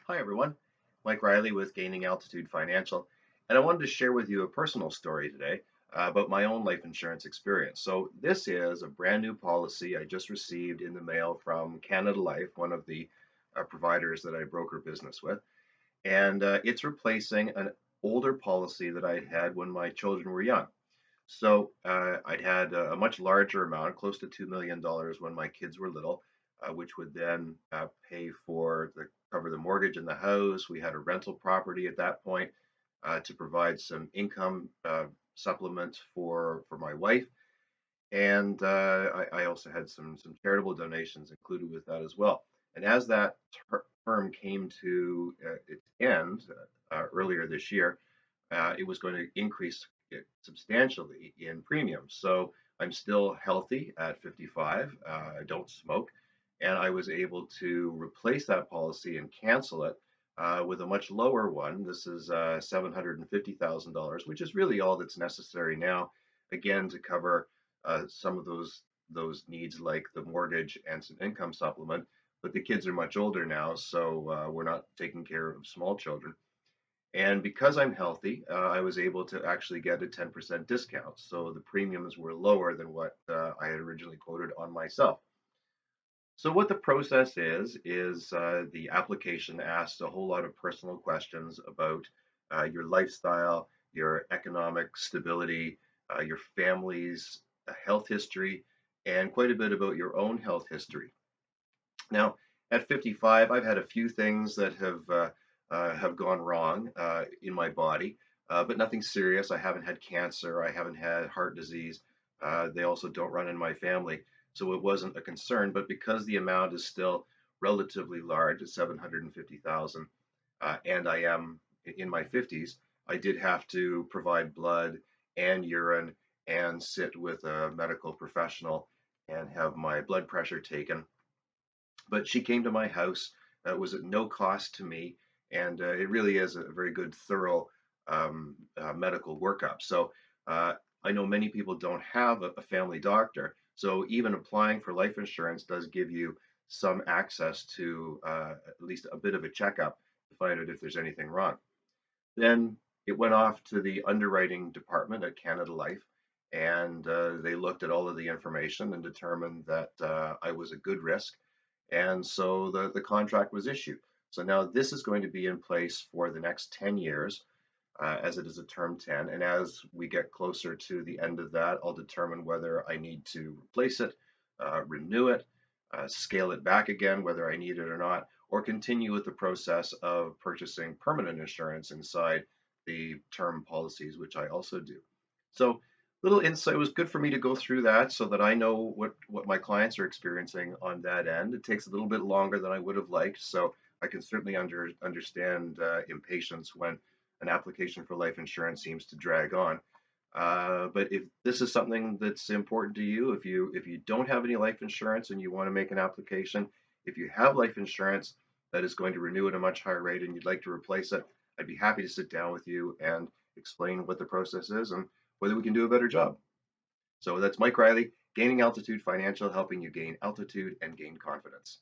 Hi, everyone. Mike Riley with Gaining Altitude Financial. And I wanted to share with you a personal story today about my own life insurance experience. So, this is a brand new policy I just received in the mail from Canada Life, one of the providers that I broker business with. And it's replacing an older policy that I had when my children were young. So I'd had a much larger amount, close to $2 million when my kids were little, which would then pay for the cover the mortgage in the house. We had a rental property at that point to provide some income supplement for my wife, and I also had some charitable donations included with that as well. And as that term came to its end earlier this year, it was going to increase it substantially in premiums. So I'm still healthy at 55. I don't smoke. And I was able to replace that policy and cancel it with a much lower one. This is $750,000, which is really all that's necessary now, again, to cover some of those needs like the mortgage and some income supplement. But the kids are much older now, so we're not taking care of small children. And because I'm healthy, I was able to actually get a 10% discount. So the premiums were lower than what I had originally quoted on myself. So what the process is the application asks a whole lot of personal questions about your lifestyle, your economic stability, your family's health history, and quite a bit about your own health history. Now, at 55, I've had a few things that have gone wrong in my body, but nothing serious. I haven't had cancer. I haven't had heart disease. They also don't run in my family, so it wasn't a concern. But because the amount is still relatively large at 750,000, and I am in my 50s, I did have to provide blood and urine and sit with a medical professional and have my blood pressure taken, but she came to my house. It was at no cost to me, and it really is a very good, thorough medical workup. So I know many people don't have a family doctor, so even applying for life insurance does give you some access to at least a bit of a checkup to find out if there's anything wrong. Then it went off to the underwriting department at Canada Life, and they looked at all of the information and determined that I was a good risk, and so the contract was issued. So now this is going to be in place for the next 10 years, as it is a term 10. And as we get closer to the end of that, I'll determine whether I need to replace it, renew it, scale it back again, whether I need it or not, or continue with the process of purchasing permanent insurance inside the term policies, which I also do. So little insight. It was good for me to go through that so that I know what my clients are experiencing on that end. It takes a little bit longer than I would have liked, so I can certainly understand impatience when an application for life insurance seems to drag on. But if this is something that's important to you, if you don't have any life insurance and you want to make an application, if you have life insurance that is going to renew at a much higher rate and you'd like to replace it, I'd be happy to sit down with you and explain what the process is and whether we can do a better job. So that's Mike Riley, Gaining Altitude Financial, helping you gain altitude and gain confidence.